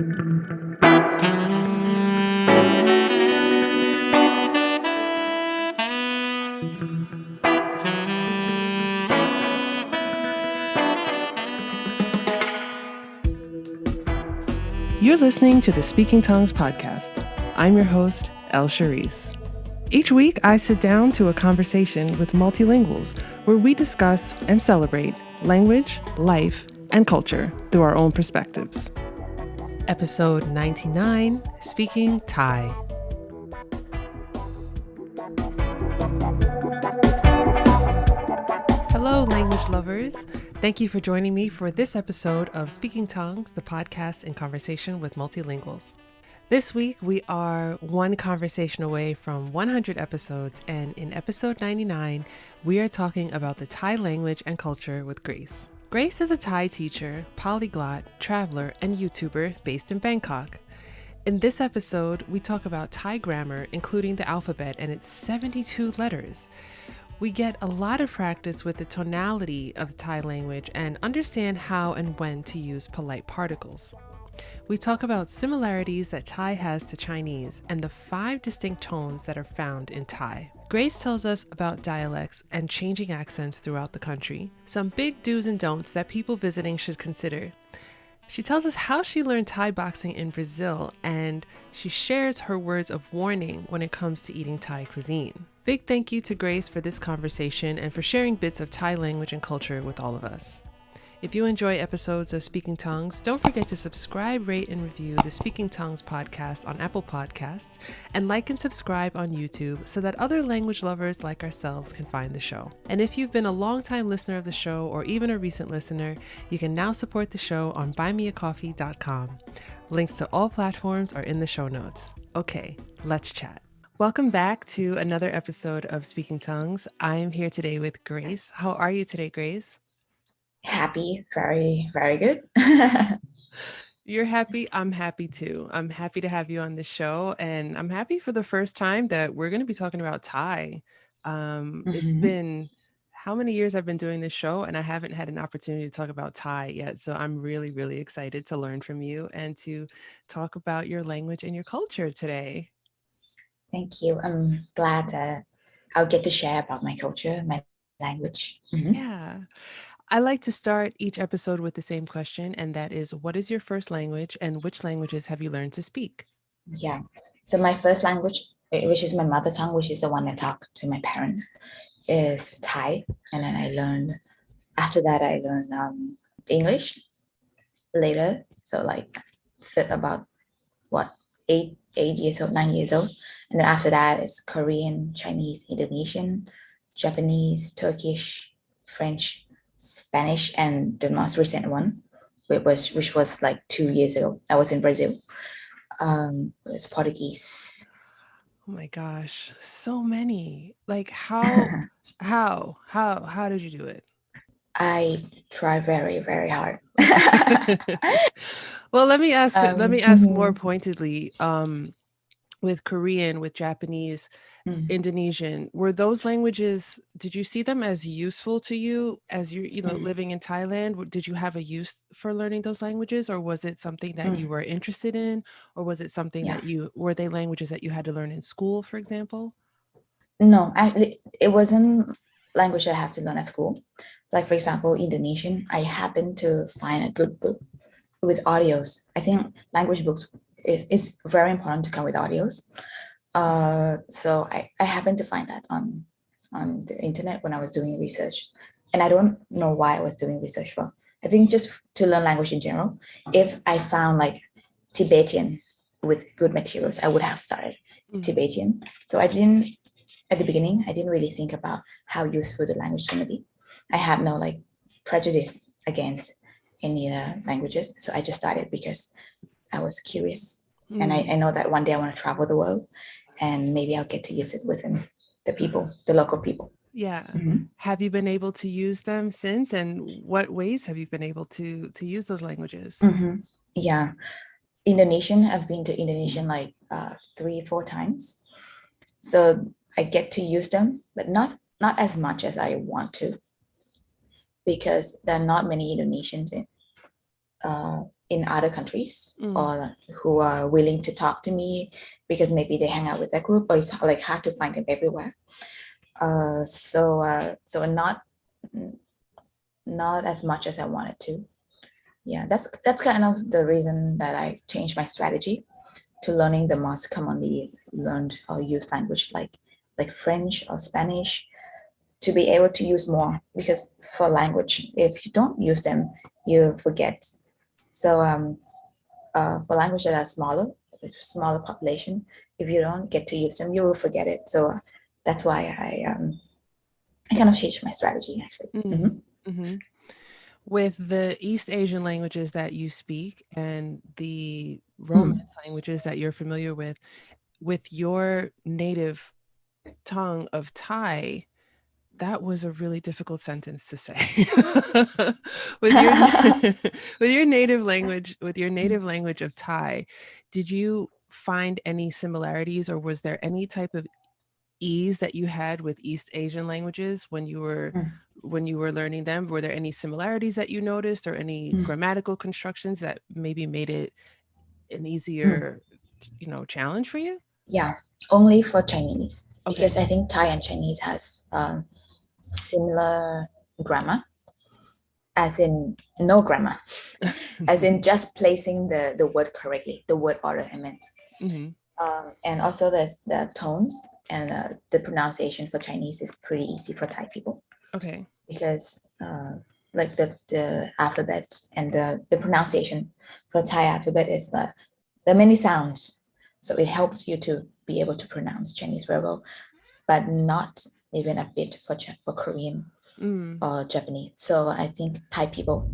You're listening to the Speaking Tongues podcast. I'm your host, El Charisse. Each week, I sit down to a conversation with multilinguals where we discuss and celebrate language, life, and culture through our own perspectives. Episode 99, Speaking Thai. Hello, language lovers. Thank you for joining me for this episode of Speaking Tongues, the podcast in conversation with multilinguals. This week, we are one conversation away from 100 episodes, and in episode 99, we are talking about the Thai language and culture with Grace. Grace is a Thai teacher, polyglot, traveler, and YouTuber based in Bangkok. In this episode, we talk about Thai grammar, including the alphabet and its 72 letters. We get a lot of practice with the tonality of the Thai language and understand how and when to use polite particles. We talk about similarities that Thai has to Chinese and the 5 distinct tones that are found in Thai. Grace tells us about dialects and changing accents throughout the country, some big do's and don'ts that people visiting should consider. She tells us how she learned Thai boxing in Brazil, and she shares her words of warning when it comes to eating Thai cuisine. Big thank you to Grace for this conversation and for sharing bits of Thai language and culture with all of us. If you enjoy episodes of Speaking Tongues, don't forget to subscribe, rate, and review the Speaking Tongues podcast on Apple Podcasts, and like and subscribe on YouTube so that other language lovers like ourselves can find the show. And if you've been a longtime listener of the show or even a recent listener, you can now support the show on buymeacoffee.com. Links to all platforms are in the show notes. Okay, let's chat. Welcome back to another episode of Speaking Tongues. I am here today with Grace. How are you today, Grace? Happy, very, very good. You're happy. I'm happy too. I'm happy to have you on the show, and I'm happy for the first time that we're going to be talking about Thai. It's been how many years I've been doing this show, and I haven't had an opportunity to talk about Thai yet. So I'm really, really excited to learn from you and to talk about your language and your culture today. Thank you. I'm glad that I'll get to share about my culture, my language. Yeah. I like to start each episode with the same question, and that is, what is your first language and which languages have you learned to speak? Yeah. So my first language, which is my mother tongue, which is the one I talk to my parents, is Thai. And then after that, I learned English later. So like about what, 8 years old, 9 years old. And then after that, it's Korean, Chinese, Indonesian, Japanese, Turkish, French, Spanish, and the most recent one, which was like 2 years ago. I was in Brazil. It was Portuguese. Oh my gosh, so many. Like how did you do it? I try very, very hard. Well, let me ask more pointedly. With Korean, with Japanese, Indonesian, were those languages, did you see them as useful to you as you're, living in Thailand? Did you have a use for learning those languages, or was it something that you were interested in, or was it something that were they languages that you had to learn in school, for example? No, actually, it wasn't language I have to learn at school. Like, for example, Indonesian, I happened to find a good book with audios. I think language books is very important to come with audios. So I happened to find that on the internet when I was doing research. And I don't know why I was doing research for. I think just to learn language in general. If I found like Tibetan with good materials, I would have started Tibetan. So at the beginning, I didn't really think about how useful the language is going to be. I had no like prejudice against any languages. So I just started because I was curious. And I know that one day I want to travel the world, and maybe I'll get to use it within the local people. Yeah. Have you been able to use them since? And what ways have you been able to use those languages? Yeah. Indonesian, I've been to Indonesian like 3-4 times. So I get to use them, but not as much as I want to, because there are not many Indonesians in other countries Mm. or who are willing to talk to me because maybe they hang out with that group or it's like hard to find them everywhere. So not as much as I wanted to. Yeah, that's kind of the reason that I changed my strategy to learning the most commonly learned or used language like French or Spanish to be able to use more because for language if you don't use them you forget. So for language that are smaller population, if you don't get to use them, you will forget it. So that's why I kind of changed my strategy actually. Mm. Mm-hmm. Hmm. With the East Asian languages that you speak and the Mm. Romance languages that you're familiar with your native tongue of Thai, that was a really difficult sentence to say. With your with your native language of Thai, did you find any similarities or was there any type of ease that you had with East Asian languages Mm. when you were learning them? Were there any similarities that you noticed or any Mm. grammatical constructions that maybe made it an Mm. easier, challenge for you? Yeah, only for Chinese because Okay. I think Thai and Chinese has similar grammar, as in no grammar, as in just placing the word correctly, the word order I meant. Hmm. And also there's the tones and the pronunciation for Chinese is pretty easy for Thai people Okay. because like the alphabet and the pronunciation for Thai alphabet is the many sounds. So it helps you to be able to pronounce Chinese very well, but not even a bit for Korean Mm. or Japanese. So I think Thai people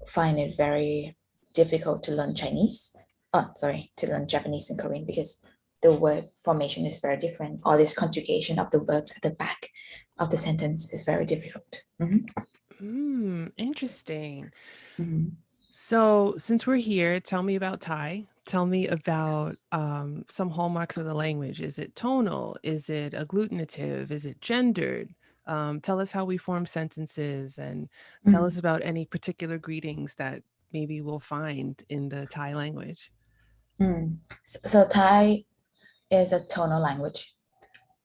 find it very difficult to learn Chinese. Oh, sorry, to learn Japanese and Korean because the word formation is very different. Or this conjugation of the verbs at the back of the sentence is very difficult. Mm-hmm. Interesting. Mm-hmm. So, since we're here, tell me about Thai. Tell me about some hallmarks of the language. Is it tonal? Is it agglutinative? Is it gendered? Tell us how we form sentences and tell Mm. us about any particular greetings that maybe we'll find in the Thai language. Mm. So Thai is a tonal language,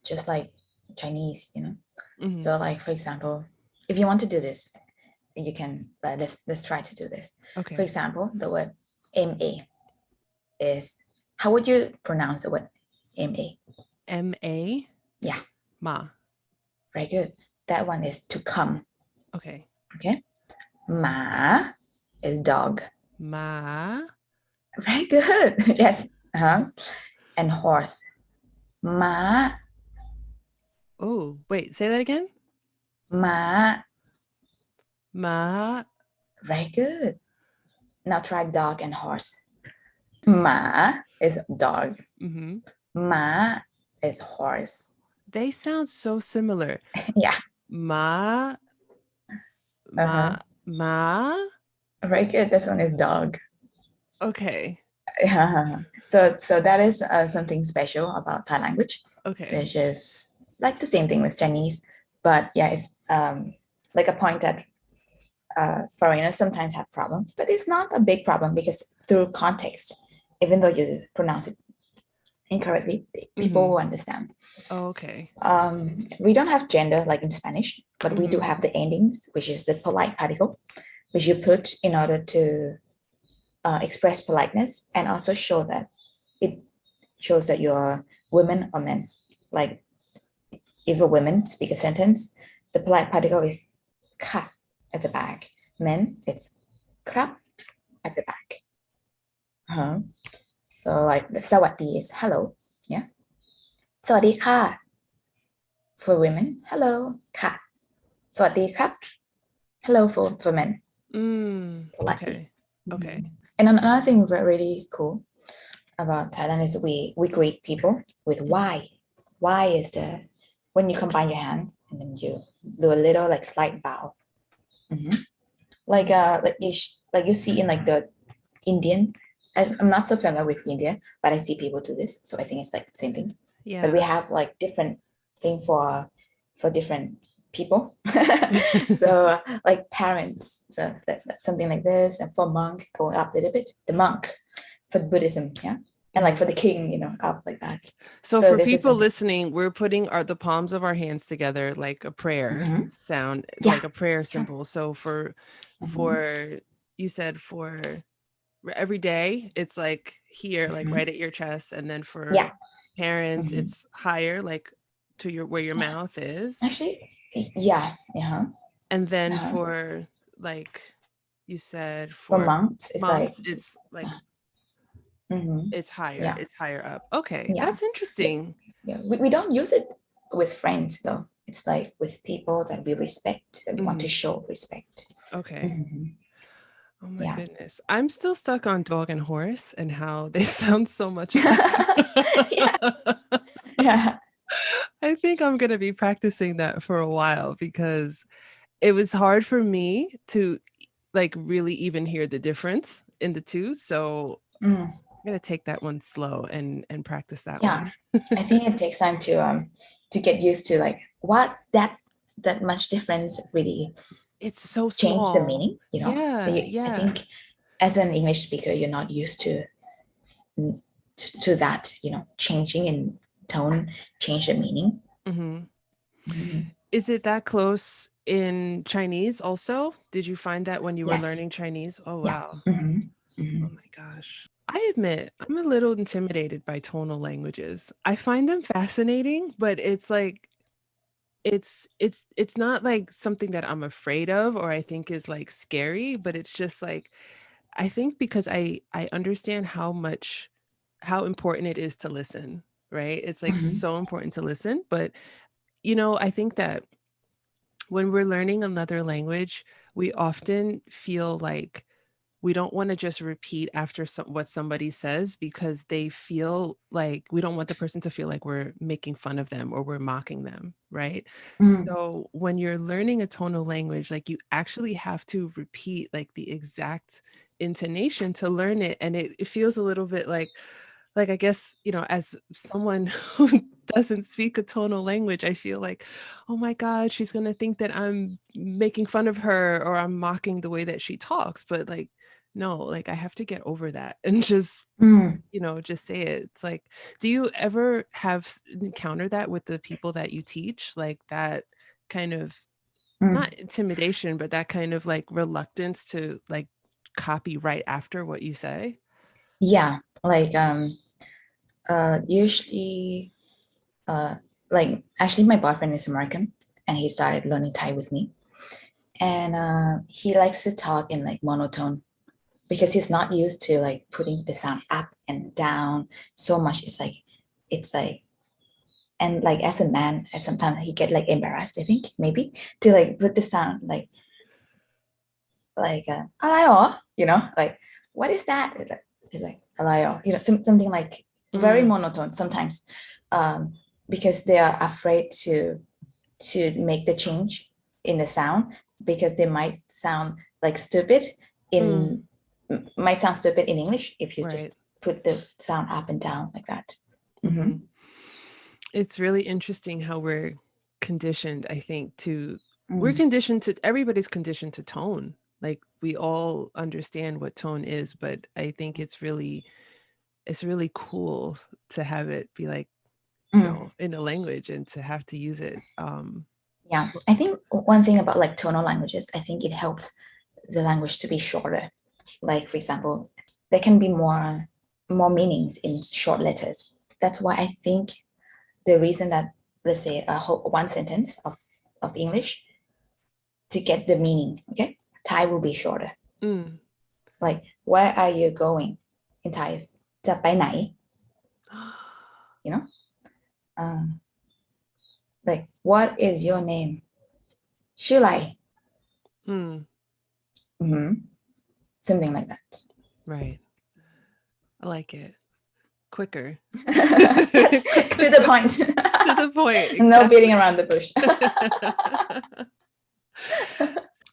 just like Chinese, you know. Hmm. So like for example, if you want to do this, you can let's try to do this. For Okay. example, the word ma is how would you pronounce the word ma? M-A, Yeah, ma. very good. That one is to come. Okay. Okay. Ma is dog. Ma. Very good. Yes. Uh-huh. And horse. Ma, Oh, wait, say that again. ma. Ma. Very good. Now try dog and horse. Ma is dog. Hmm. Ma is horse. They sound so similar. Yeah. Ma, ma, Uh-huh. ma. Very good. This one is dog. Okay. So that is something special about Thai language, Okay. which is like the same thing with Chinese, but yeah, it's like a point that foreigners sometimes have problems, but it's not a big problem because through context, even though you pronounce it incorrectly, people Mhm. will understand. Okay. We don't have gender like in Spanish, but we do Mhm. have the endings, which is the polite particle, which you put in order to express politeness and also show that it shows that you're women or men. Like if a woman speak a sentence, the polite particle is ka at the back. Men, it's krap at the back. Uh-huh. So like the sawadi is hello. Yeah. Sawadi ka for women. Hello. Ka. Sawadi krap. Hello for men. Politely. Okay. Okay. Mhm. And another thing really cool about Thailand is we greet people with Mhm. why. Why is the when you combine your hands and then you do a little like slight bow. Mhm. Like you see in like the Indian. I'm not so familiar with India, but I see people do this, so I think it's like the same thing. But we Yeah. have like different thing for different. people. So like parents, so that's something like this. And for monk, going up a little bit, the monk for Buddhism, yeah. And like for the king, up like that. So So for this is people something. listening, we're putting the palms of our hands together like a prayer Mhm. sound, Yeah. like a prayer Sure. symbol. So Mhm. for you said for every day, it's like here, like Mhm. right at your chest, and then for Yeah. parents, Mhm. it's higher, like to your where your Yeah. mouth is, Actually, yeah. Uh-huh. and then Uh-huh. for like you said For for monks, it's like, monks, it's like mhm. it's Yeah. higher up. Okay, Yeah. that's Yeah. interesting. Yeah. We don't use it with friends though. It's like with people that we respect, that we want to Hmm. show respect. Okay. Mhm. Oh my Yeah. goodness. I'm still stuck on dog and horse and how they sound so much alike. Yeah. Yeah. I think I'm going to be practicing that for a while because it was hard for me to like really even hear the difference in the two. So Mm. I'm going to take that one slow and practice that one. Yeah. I think it takes time to get used to like what that much difference really It's so change the small. meaning. Yeah, I yeah. think as an English speaker, you're not used to that, changing in tone, change the meaning. Hmm. Mhm. Is it that close in Chinese also? Did you find that when you were Yes. learning Chinese? Oh, Yeah. wow. Oh Mhm. my gosh. I admit I'm a little intimidated by tonal languages. I find them fascinating, but it's like it's not like something that I'm afraid of or I think is like scary, but it's just like I think because I understand how important it is to listen, right? It's like Mhm. so important to listen, but I think that when we're learning another language, we often feel like we don't want to just repeat after what somebody says because they feel like we don't want the person to feel like we're making fun of them or we're mocking them, right? Mhm. So when you're learning a tonal language, like you actually have to repeat like the exact intonation to learn it. And it feels a little bit like I guess, as someone who doesn't speak a tonal language, I feel like, oh my God, she's gonna think that I'm making fun of her or I'm mocking the way that she talks. But like, no, like I have to get over that and just, Mhm. just say it. It's like, do you ever encounter that with the people that you teach? Like that kind of not Mhm. intimidation, but that kind of like reluctance to like copy right after what you say? Yeah. Like usually uh like actually my boyfriend is American and he started learning Thai with me. And he likes to talk in like monotone because he's not used to like putting the sound up and down so much. It's like and like as a man, sometimes he get like embarrassed, I think, maybe, to like put the sound like อะไรหรอ like what is that? It's like อะไรหรอ something like very Mm, monotone sometimes, um, because they are afraid to make the change in the sound because they might sound like stupid in mm, might sound stupid in English if you just right. put the sound up and down like that. Mm-hmm. Mhm. It's really interesting how we're conditioned, I think, Mm. everybody's conditioned to tone. Like we all understand what tone is, but I think it's really cool to have it be like, Mm. in a language and to have to use it. Yeah, I think one thing about like tonal languages, I think it helps the language to be shorter. Like for example, there can be more meanings in short letters. That's why I think the reason that, let's say, one sentence of English, to get the meaning, okay, Thai will be shorter. Mm. Like where are you going in Thai? จะไปไหน you know um, like what is your name ชื่ออะไร Hmm. Mhm. Something like that. Right. I like it. Quicker. Yes, to the point. To the point, No beating exactly. around the bush.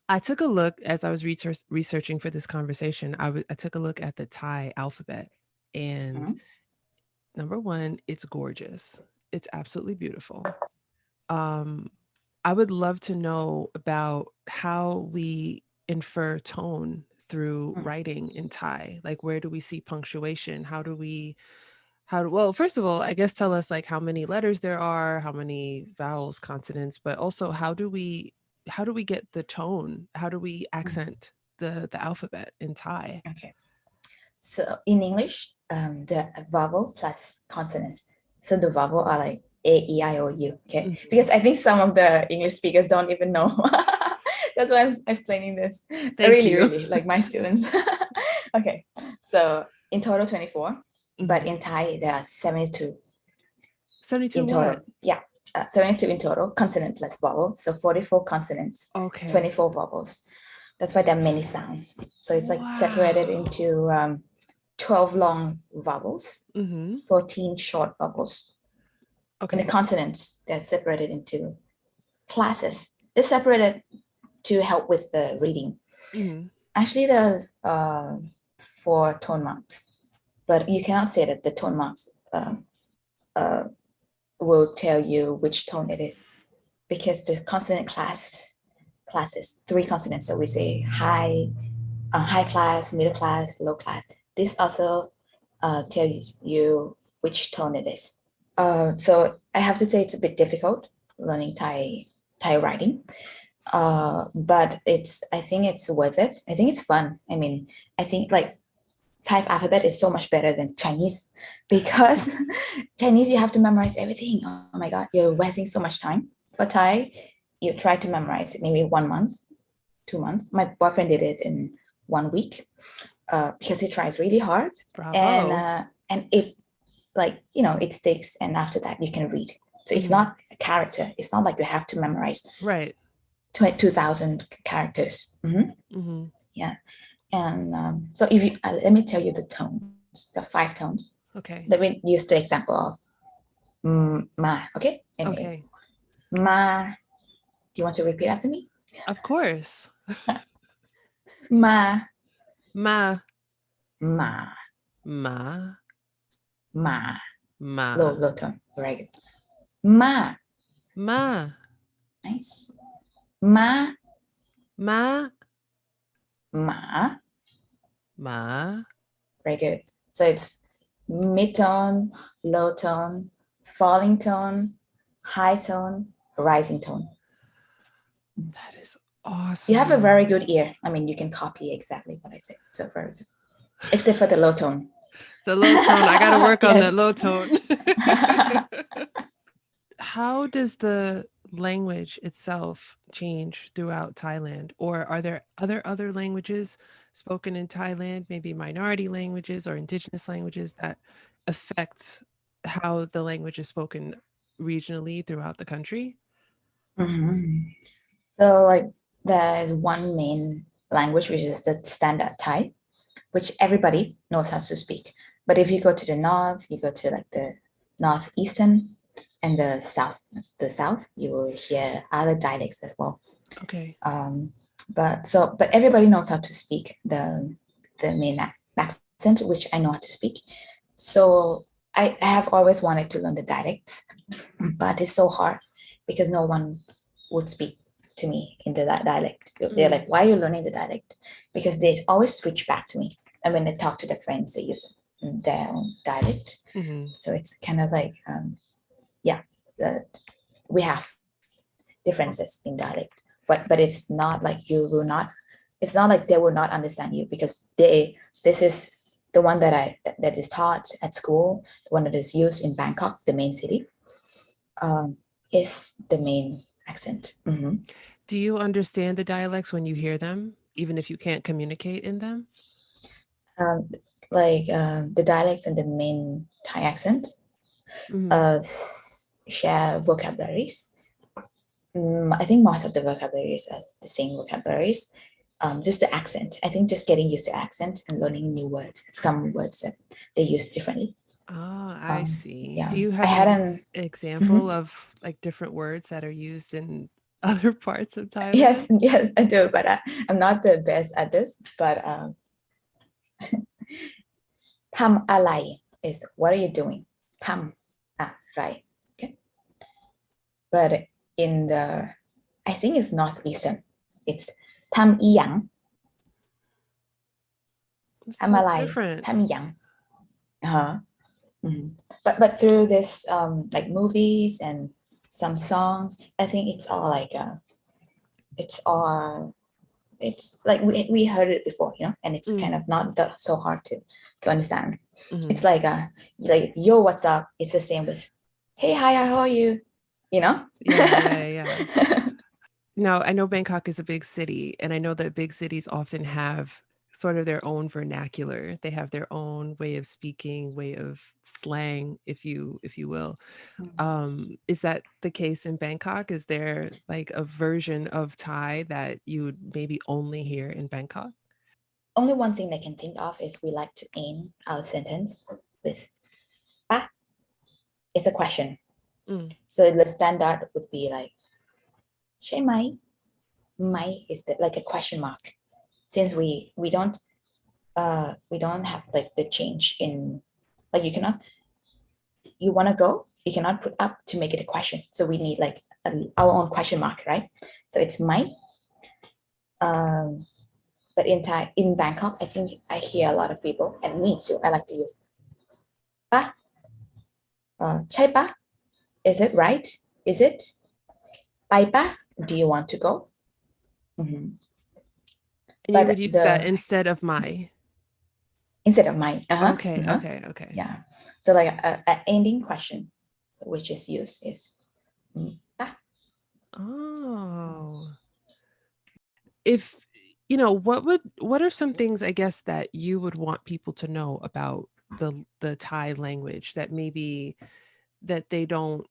I took a look as I was researching for this conversation. I took a look at the Thai alphabet, and Mhm. number one, it's gorgeous. It's absolutely beautiful. Um, I would love to know about how we infer tone through Mm, writing in Thai. Like, where do we see punctuation? Well, first of all, I guess tell us like how many letters there are, how many vowels, consonants, but also how do we get the tone? How do we mm. accent the alphabet in Thai? Okay. So in English, the vowel plus consonant. So the vowel are like A, E, I, O, U. Okay. Mhm. Because I think some of the English speakers don't even know. That's why I'm explaining this. Thank Really, you. really, like my students. Okay. So in total, 24. But Mhm. in Thai, there are 72 72 in what? total. Yeah. 72 in total, consonant plus vowel. So 44 consonants, Okay. 24 vowels. That's why there are many sounds. So it's like separated Wow. into 12 long vowels, Mhm. 14 short vowels. And the Okay. consonants, they're separated into classes. They're separated to help with the reading. Mhm. Actually, there are 4 tone marks, but you cannot say that the tone marks uh, will tell you which tone it is because the consonant classes 3 consonants. So we say high class, middle class, low class. This also tells you which tone it is. So I have to say it's a bit difficult learning Thai writing, but I think it's worth it. I think it's fun. I mean, I think like Thai alphabet is so much better than Chinese because Chinese you have to memorize everything. Oh my god, you're wasting so much time. For Thai, you try to memorize it maybe 1 month, 2 months. My boyfriend did it in 1 week because he tries really hard, Bravo. and it like it sticks, and after that you can read. So it's Mhm. not a character. It's not like you have to memorize Right. 2,000 characters. Mhm. Yeah, and so if you let me tell you the tones, the 5 tones. Okay. Let me use the example of ma. Okay, ma. Okay. Ma. Do you want to repeat after me? Of course. Ma, Ma, ma, ma, ma. ma, Low tone. Very good. Ma. ma, Nice. Ma, ma, ma. ma. Very good. So it's mid tone, low tone, falling tone, high tone, rising tone. That is You have a very awesome. good ear. I mean, you can copy exactly what I said. So very good. Except for the low tone. The low tone, I gotta work on Yes. that low tone. How does the language itself change throughout Thailand? Or are there other languages spoken in Thailand, maybe minority languages or indigenous languages that affect how the language is spoken regionally throughout the country? Mhm. So like there's one main language which is the standard Thai, which everybody knows how to speak. But if you go to the north, you go to like the northeastern and the south, you will hear other dialects as well. Okay. Um, but everybody knows how to speak the main accent, which I know how to speak. So I have always wanted to learn the dialects, but it's so hard because no one would speak to me in the dialect. They're Mm, like, "Why are you learning the dialect?" Because they always switch back to me, and when they talk to their friends, they use their own dialect. mhm. So it's kind of like, yeah, we have differences in dialect, but it's not like you will not. It's not like they will not understand you because this is the one that is taught at school, the one that is used in Bangkok, the main city, um, is the main accent. Do you understand the dialects when you hear them, even if you can't communicate in them? Um, like the dialects and the main Thai accent Mhm. uh, share vocabularies. I think most of the vocabularies are the same vocabularies. Just the accent. I think just getting used to accent and learning new words. Some words that they use differently. Ah, I Um, see. yeah, Do you I have an had an. example Mhm. of like different words that are used in other parts of Yes, Thailand? yes, I do, but I'm not the best at this. But "ทำอะไร" is what are you doing? "ทำอะไร." Okay, but in the I think it's northeastern. It's Tham Yang. It's so Amalai different. Tham Yang. Uh-huh. Mm-hmm. But through this like movies and some songs, I think it's all like it's all it's like we heard it before, and it's kind of not that so hard to understand. It's like yo, what's up? It's the same with hey, hi, how are you? Yeah. Now, I know Bangkok is a big city, and I know that big cities often have sort of their own vernacular. They have their own way of speaking, way of slang, if you will. Is that the case in Bangkok? Is there like a version of Thai that you would maybe only hear in Bangkok? Only one thing I can think of is we like to end our sentence with "pa." It's a question. Mm. So the standard would be like "ใช่ไหม?" "ไหม" is like a question mark. Since we don't have like the change in, like, you want to go, you cannot put up to make it a question. So we need like our own question mark, right? So it's "ไหม?" But in Bangkok, I think I hear a lot of people, and me too, I like to use "pa." ใช่ปะ? Is it right? Is it? ไปปะ? Do you want to go? Mm-hmm. And you But would use that instead of my. instead of my, Okay. yeah. So like a ending question, which is used is "pa." Oh. If what are some things, I guess, that you would want people to know about the Thai language that that they don't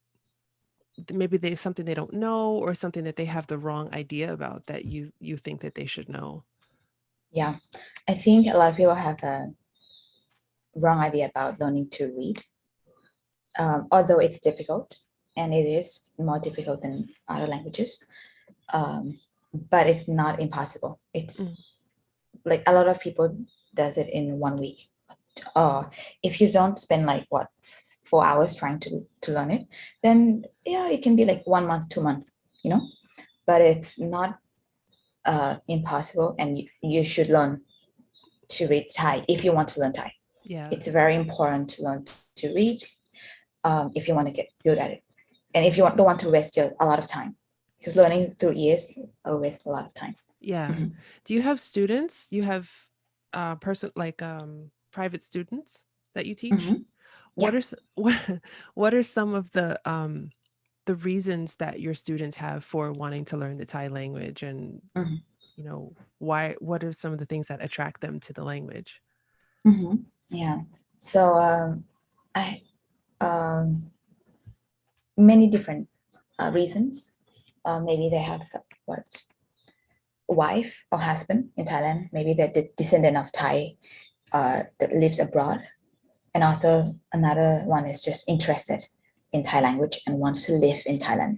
maybe there's something they don't know, or something that they have the wrong idea about that you think that they should know? Yeah, I think a lot of people have a wrong idea about learning to read, although it's difficult, and it is more difficult than other languages, but it's not impossible. It's like a lot of people does it in 1 week. If you don't spend like 4 hours trying to learn it, then yeah, it can be like 1 month, 2 months, but it's not impossible, and you should learn to read Thai if you want to learn Thai. Yeah. It's very important to learn to read, if you want to get good at it, and if you don't want to waste a lot of time, because learning through ears will waste a lot of time. Yeah. Mhm. Do you have students? You have private students that you teach? Mhm. What Yeah. are what are some of the reasons that your students have for wanting to learn the Thai language, and Mhm. what are some of the things that attract them to the language? Mhm. Yeah. So I many different reasons. Maybe they have what wife or husband in Thailand. Maybe they're the descendant of Thai that lives abroad. And also another one is just interested in Thai language and wants to live in Thailand.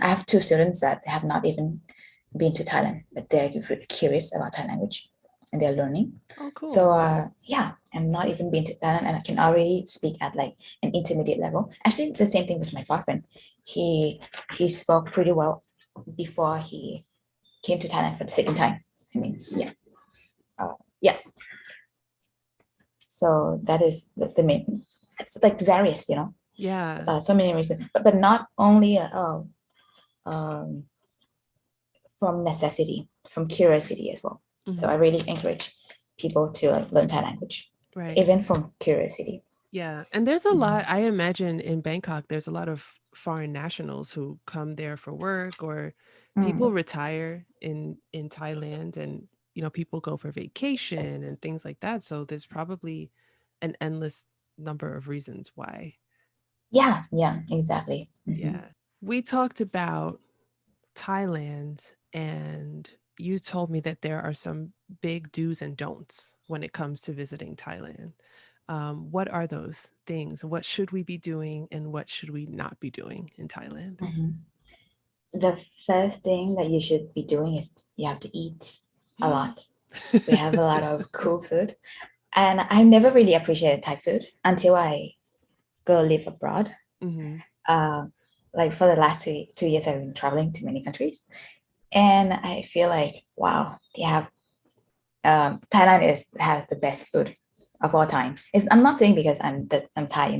I have two students that have not even been to Thailand, but they're really curious about Thai language and they're learning. Oh, cool. So yeah, I'm not even been to Thailand, and I can already speak at like an intermediate level. Actually, the same thing with my boyfriend. He spoke pretty well before he came to Thailand for the second time. I mean, yeah. So that is the main. It's like various, Yeah. so many reasons, but not only from necessity, from curiosity as well. So I really encourage people to learn Thai language, Right. even from curiosity. Yeah. And there's a lot, I imagine in Bangkok, there's a lot of foreign nationals who come there for work, or people retire in Thailand, and people go for vacation and things like that. So there's probably an endless number of reasons why. Yeah, exactly. Yeah. We talked about Thailand, and you told me that there are some big do's and don'ts when it comes to visiting Thailand. What are those things? What should we be doing, and what should we not be doing in Thailand? The first thing that you should be doing is you have to eat a lot. We have a lot of cool food, and I never really appreciated Thai food until I go live abroad. like for the last 2 years, I've been traveling to many countries, and I feel like wow, they have Thailand has the best food of all time. I'm not saying because I'm Thai,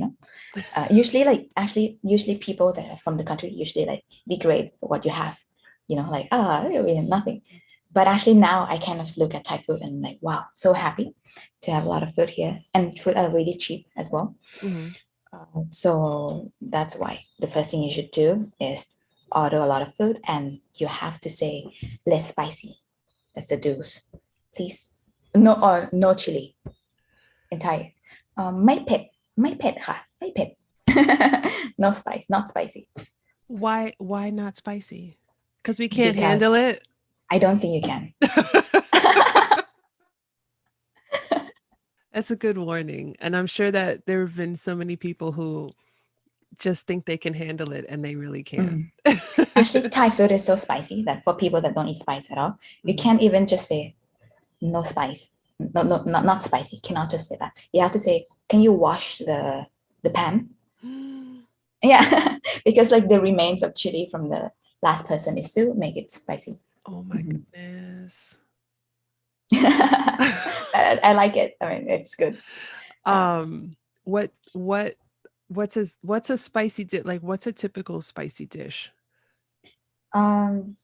usually like actually usually people that are from the country usually like degrade what you have, like we have nothing. But actually now I kind of look at Thai food and like wow, so happy to have a lot of food here, and food are really cheap as well. Mm-hmm. So that's why the first thing you should do is order a lot of food, and you have to say less spicy. That's the do's. Please, no or no chili in Thai. ไม่เผ็ดค่ะไม่เผ็ด no spice, not spicy. Why not spicy? Because we can't handle Because it. I don't think you can. That's a good warning. And I'm sure that there have been so many people who just think they can handle it and they really can't. Actually, Thai food is so spicy that for people that don't eat spice at all, you Mhm. can't even just say no spice. No, no, not spicy. Cannot just say that. You have to say, can you wash the pan? Yeah, because like the remains of chili from the last person is still make it spicy. Oh my goodness. I like it. I mean, it's good. Um, what what's a spicy dish? Like what's a typical spicy dish? Um,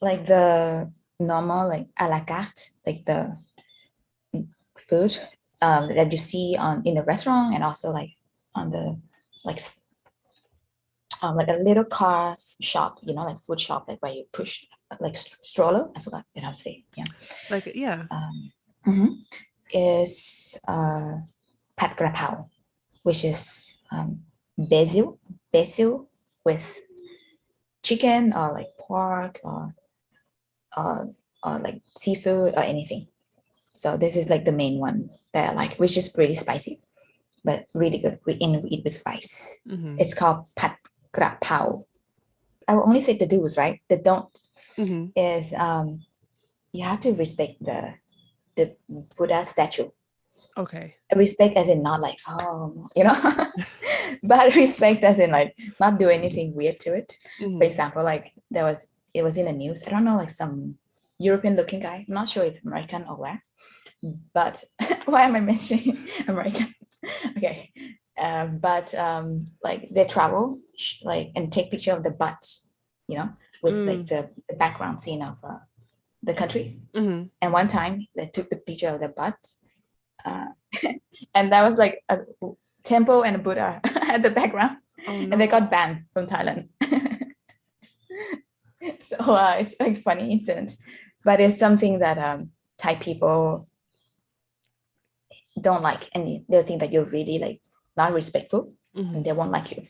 like the normal like a la carte, like the food that you see on in the restaurant, and also like on the like like a little car shop, like food shop, like where you push like stroller. I forgot how to say. Yeah. Like yeah. Mhm. Is pad grapao, which is basil with chicken or like pork or or like seafood or anything. So this is like the main one that I like, which is pretty spicy, but really good. We eat with rice. Mm-hmm. It's called pad grapao. I will only say the do's, right? The don't Mm-hmm. is you have to respect the Buddha statue. Okay. Respect as in not like but respect as in like not do anything weird to it. For Mm-hmm. example, like it was in the news. I don't know, like some European looking guy. I'm not sure if American or where, but why am I mentioning American? Okay, but like they travel like and take picture of the butts, with like the background scene of the country. Mm-hmm. And one time they took the picture of the butt, uh, and that was like a temple and a Buddha at the background, Oh and they no. got banned from Thailand. So it's like funny incident, but it's something that Thai people don't like, and they'll think that you're really like not respectful, Mm-hmm. and they won't like you.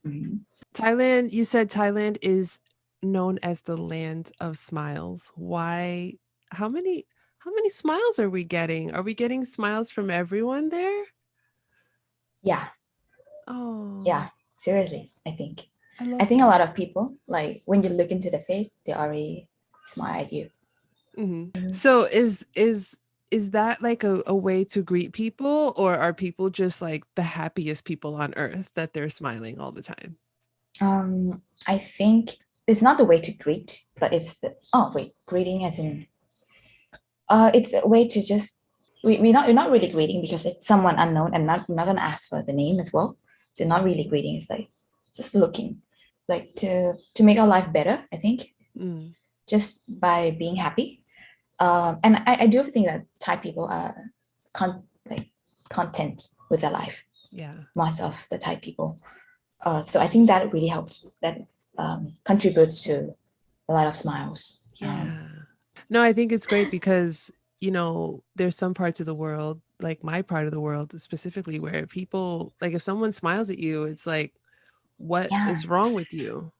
Mm-hmm. Thailand, you said Thailand is known as the land of smiles. Why how many how many smiles are we getting? Are we getting smiles from everyone there? Yeah, Oh, yeah, seriously, I think. I I love think a that. lot of people, like when you look into the face, they already smile at you. So is that like a way to greet people, or are people just like the happiest people on earth that they're smiling all the time? I think it's not the way to greet, but oh wait, greeting as in it's a way to just we're not really greeting because it's someone unknown, and I'm not gonna ask for the name as well. So not really greeting, it's like just looking, like to make our life better, I think, Mm, just by being happy. And I do think that Thai people are like content with their life, yeah. most of the Thai people. So I think that really helps, that contributes to a lot of smiles. Yeah. No, I think it's great because, there's some parts of the world, like my part of the world specifically, where people like if someone smiles at you, it's like, what Yeah. is wrong with you?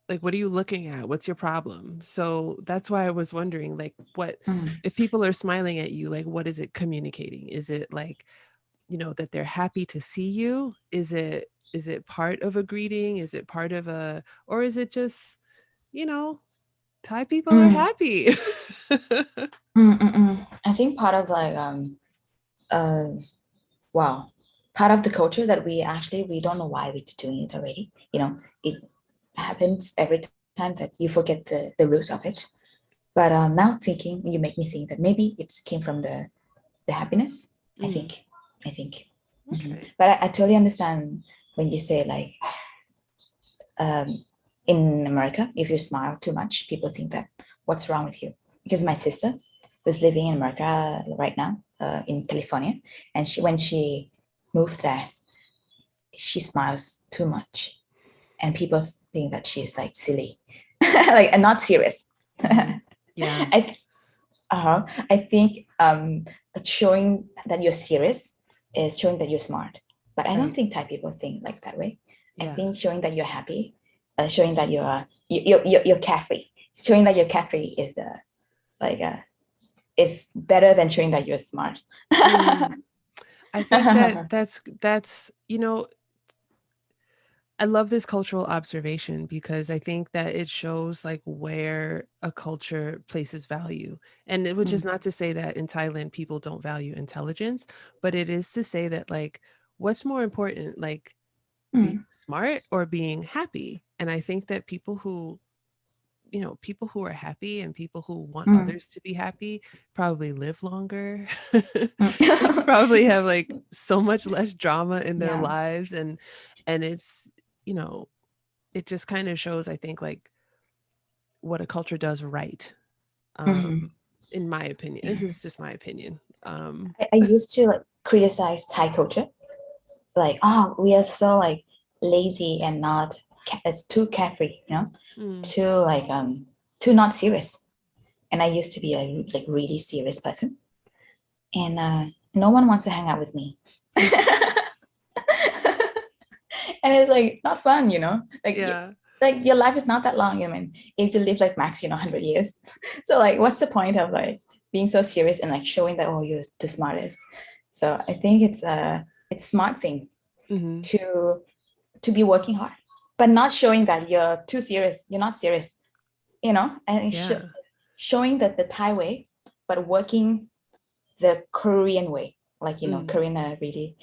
Like, what are you looking at? What's your problem? So that's why I was wondering, like, what Mm. if people are smiling at you, like, what is it communicating? Is it like, that they're happy to see you? Is it part of a greeting? Is it part of or is it just, you know, Thai people are Mm. happy? Mm, mm, mm. I think part of like uh wow, part of the culture that we don't know why we're doing it already. It happens every time that you forget the roots of it. But now thinking, you make me think that maybe it came from the happiness. I think. Okay. But I totally understand when you say like in America, if you smile too much, people think that what's wrong with you? Because my sister was living in America right now, in California, and when she moved there, she smiles too much, and people think that she's like silly, like and not serious. Yeah. I think showing that you're serious is showing that you're smart. But I don't think Thai people think like that way. I think showing that you're happy, showing that you're carefree, showing that you're carefree is is better than showing that you're smart. I think that that's I love this cultural observation because I think that it shows like where a culture places value. And which is not to say that in Thailand people don't value intelligence, but it is to say that like what's more important, like being smart or being happy? And I think that people who are happy and people who want others to be happy probably live longer. Probably have like so much less drama in their lives, and it's it just kind of shows, I think, like what a culture does right. In my opinion, this is just my opinion. I used to like criticize Thai culture, like, oh, we are so like lazy and not it's too carefree, too like too not serious. And I used to be a like really serious person, and no one wants to hang out with me. And it's like not fun, like your life is not that long. I mean, if you live like max 100 years, so like what's the point of like being so serious and like showing that, oh, you're the smartest? So I think it's smart thing to be working hard, but not showing that you're too serious. You're not serious, and showing that the Thai way, but working the Korean way, like Korean are really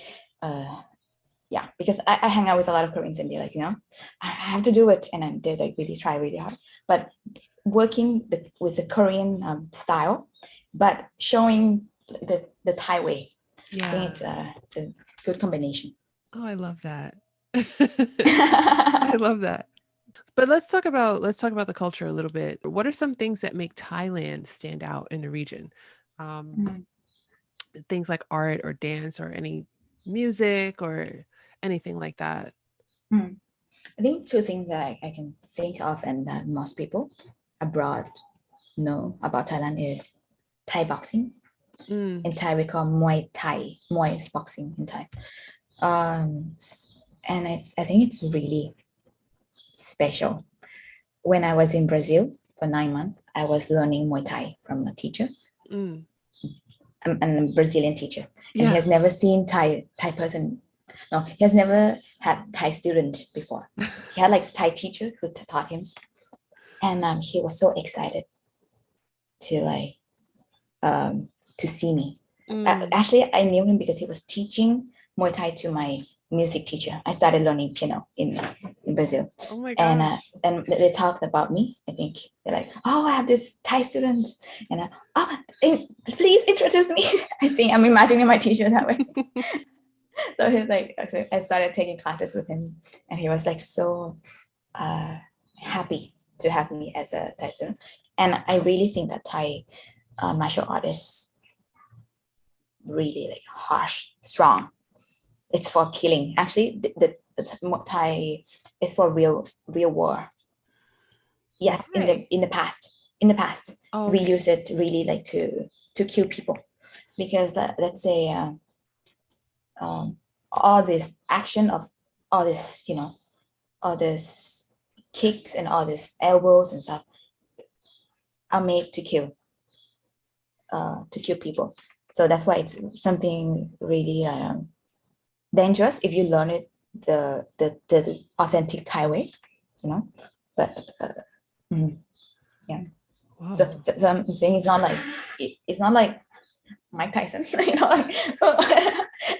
yeah, because I hang out with a lot of Koreans and they're like, I have to do it, and then they like really try really hard, but working with the Korean style, but showing the Thai way. I think it's a good combination. Oh, I love that. I love that. But let's talk about the culture a little bit. What are some things that make Thailand stand out in the region? Things like art or dance or any music or anything like that. I think two things that I can think of and that most people abroad know about Thailand is Thai boxing. In Thai, we call Muay Thai. Muay is boxing in Thai. And I think it's really special. When I was in Brazil for 9 months, I was learning Muay Thai from a teacher, a Brazilian teacher. And he has never seen Thai person. No, he has never had Thai student before. He had like Thai teacher who taught him. And he was so excited to like to see me. Actually, I knew him because he was teaching Muay Thai to my music teacher. I started learning piano in Brazil. Oh my gosh. And they talked about me. I think they're like, oh, I have this Thai student, and please introduce me. I think I'm imagining my teacher that way. So he's like, I started taking classes with him, and he was like so happy to have me as a Thai student. And I really think that Thai martial art is really like harsh, strong. It's for killing. Actually, the Thai is for real war. Yes, Why? in the past, we use it really like to kill people, because let's say all this action of all this all this kicks and all this elbows and stuff are made to kill people. So that's why it's something really dangerous if you learn it the authentic Thai way, But yeah. So I'm saying it's not like Mike Tyson,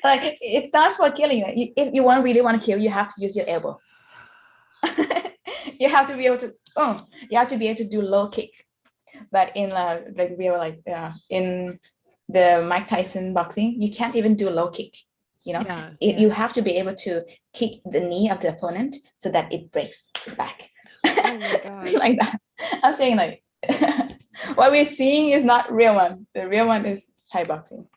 like it's not for killing you. If you really want to kill, you have to use your elbow. You have to be able to, you have to be able to do low kick. But in like real, in the Mike Tyson boxing, you can't even do low kick. You have to be able to kick the knee of the opponent so that it breaks the back. Oh my God. Something like that. I'm saying like what we're seeing is not real one. The real one is Thai boxing.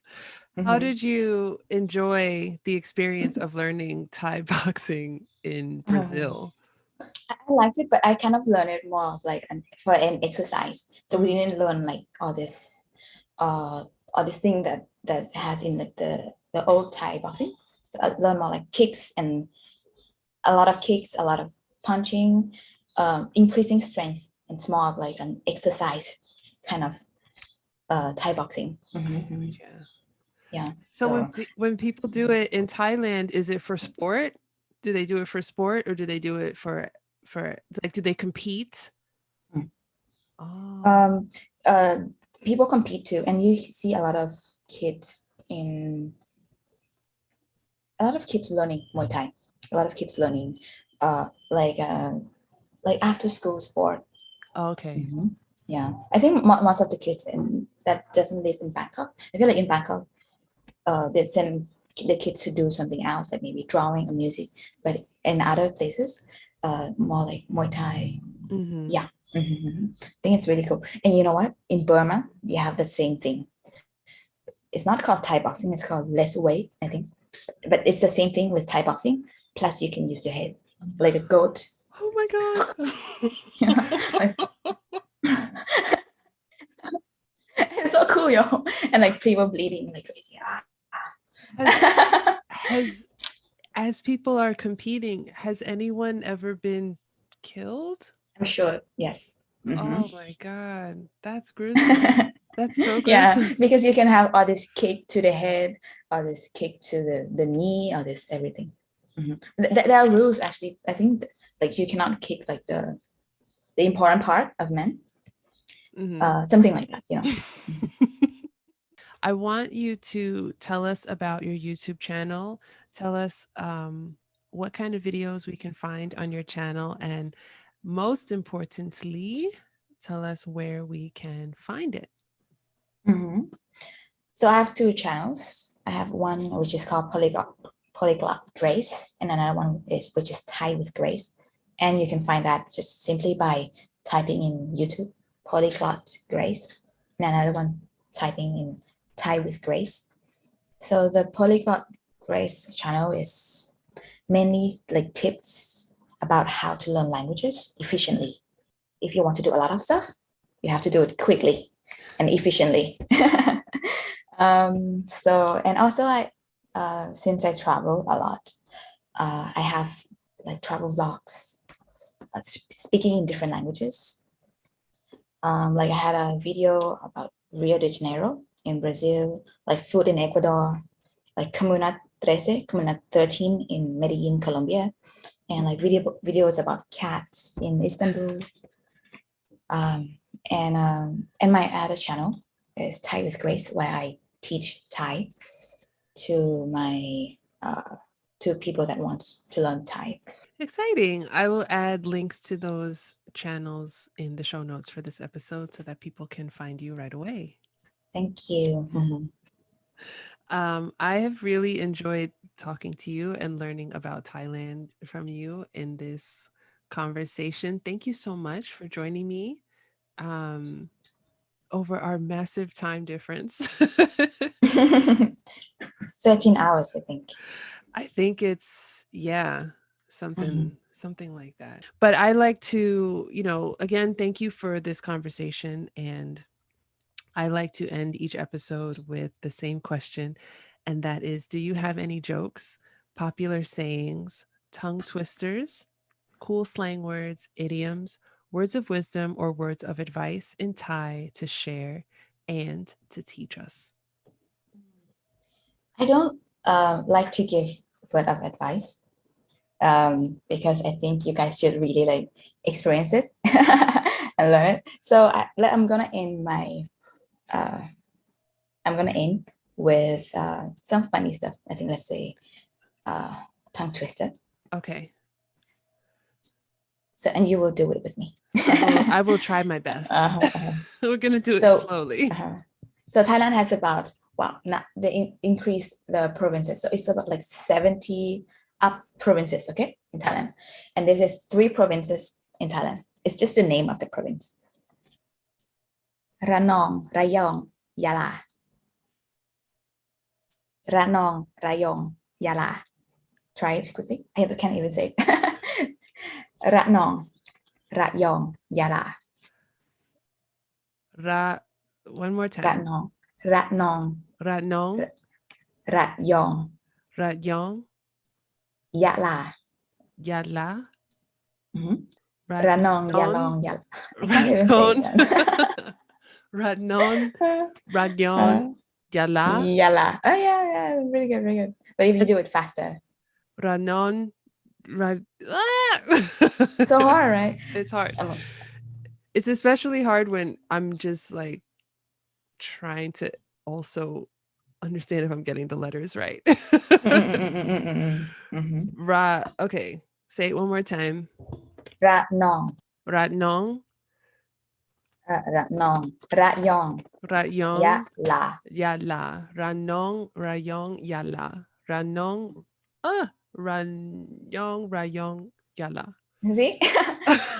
How did you enjoy the experience of learning Thai boxing in Brazil? I liked it, but I kind of learned it more of like for an exercise. So we didn't learn like all this thing that has in the old Thai boxing. So I learned more like kicks and a lot of punching, increasing strength. It's more of like an exercise kind of Thai boxing. Yeah. So when people do it in Thailand, is it for sport? Do they do it for sport, or do they do it for like, do they compete? Oh. People compete too, and you see a lot of kids learning Muay Thai, a lot of kids learning like after school sport. Okay. Yeah, I think most of the kids that doesn't live in Bangkok, I feel like in Bangkok they send the kids to do something else, like maybe drawing or music, but in other places more like Muay Thai. Yeah. I think it's really cool. And you know what, in Burma you have the same thing. It's not called Thai boxing, it's called left weight, I think, but it's the same thing with Thai boxing, plus you can use your head like a goat. Oh my God. It's so cool, yo. And like people bleeding like crazy. As people are competing, has anyone ever been killed? I'm sure, yes. Oh my God, that's gruesome. That's so gruesome. Yeah, because you can have all this kick to the head, or this kick to the knee, or this everything. There are rules actually. I think like you cannot kick like the important part of men. Something like that, I want you to tell us about your YouTube channel. Tell us what kind of videos we can find on your channel, and most importantly, tell us where we can find it. So I have two channels. I have one which is called Polyglot Grace, and another one which is Thai with Grace. And you can find that just simply by typing in YouTube Polyglot Grace, and another one typing in Thai with Grace. So the Polyglot Grace channel is mainly like tips about how to learn languages efficiently. If you want to do a lot of stuff, you have to do it quickly and efficiently. So, and also since I travel a lot, I have like travel vlogs, speaking in different languages. Like I had a video about Rio de Janeiro in Brazil, like food in Ecuador, like Comuna 13 in Medellin, Colombia, and like videos about cats in Istanbul. And my other channel is Thai with Grace, where I teach Thai to my to people that want to learn Thai. Exciting. I will add links to those channels in the show notes for this episode so that people can find you right away. Thank you. I have really enjoyed talking to you and learning about Thailand from you in this conversation. Thank you so much for joining me over our massive time difference. 13 hours, I think. I think it's, yeah, something like that. But I like to, again, thank you for this conversation. And I like to end each episode with the same question. And that is, do you have any jokes, popular sayings, tongue twisters, cool slang words, idioms, words of wisdom, or words of advice in Thai to share and to teach us? I don't like to give word of advice because I think you guys should really like experience it and learn it. So I'm gonna end my I'm going to end with some funny stuff. I think let's say tongue twister. Okay. So, and you will do it with me. I will try my best. We're going to do it slowly. So Thailand has about, they increased the provinces. So it's about like 70 up provinces, okay, in Thailand. And this is 3 provinces in Thailand. It's just the name of the province. Ranong, Rayong, Yala. Ranong, Rayong, Yala. Try it quickly. I can't even say it. Ranong, Rayong, Yala. One more time. Ranong, Ranong, Ranong, Rayong, Rayong, Yala. Yala. Ranong, Yalong, Yala. I can't even say that. Ratnon, Radyon, Yala. Yala. Oh yeah, really good, really good. But if you do it faster. Ranon, So hard, right? It's hard. It's especially hard when I'm just like trying to also understand if I'm getting the letters right. Okay, say it one more time. Ratnong. Ratnong. Ratnong. Rayong. Rayong. Yala. Yala. Ranong, Rayong, Yala. Ranong. Ranyong, Rayong, Yala. See?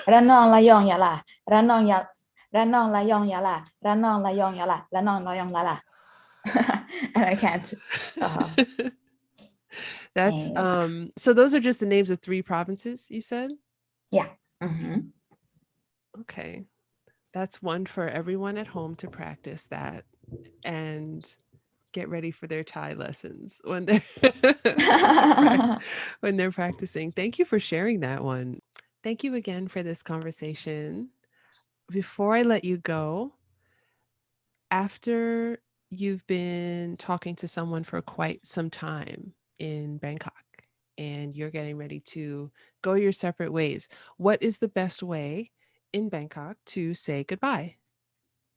Ranong, Layong, Yala. Ranong, Yala. Ranong, Layong, Yala. Ranong, Layong, Yala. Ranong, Layong, Lala. And I can't. That's so those are just the names of 3 provinces, you said? Yeah. Okay. That's one for everyone at home to practice that and get ready for their Thai lessons when they're when they're practicing. Thank you for sharing that one. Thank you again for this conversation. Before I let you go, after you've been talking to someone for quite some time in Bangkok and you're getting ready to go your separate ways, what is the best way in Bangkok to say goodbye?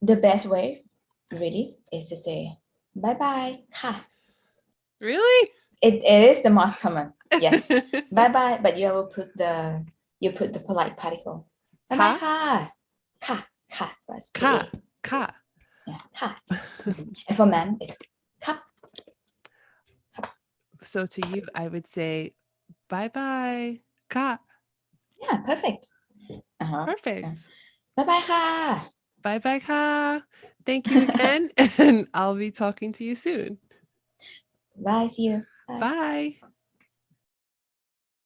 The best way, really, is to say bye-bye. Ka. Really? It is the most common. Yes. Bye-bye, but you will put the polite particle. Bye-bye, ka. Ka. Ka. Ka. Ka. Yeah, ka. And for men, it's cup. So to you, I would say bye-bye, ka. Yeah, perfect. Perfect. Bye-bye, ka. Bye-bye, ka. Thank you again, and I'll be talking to you soon. Bye, see you. Bye.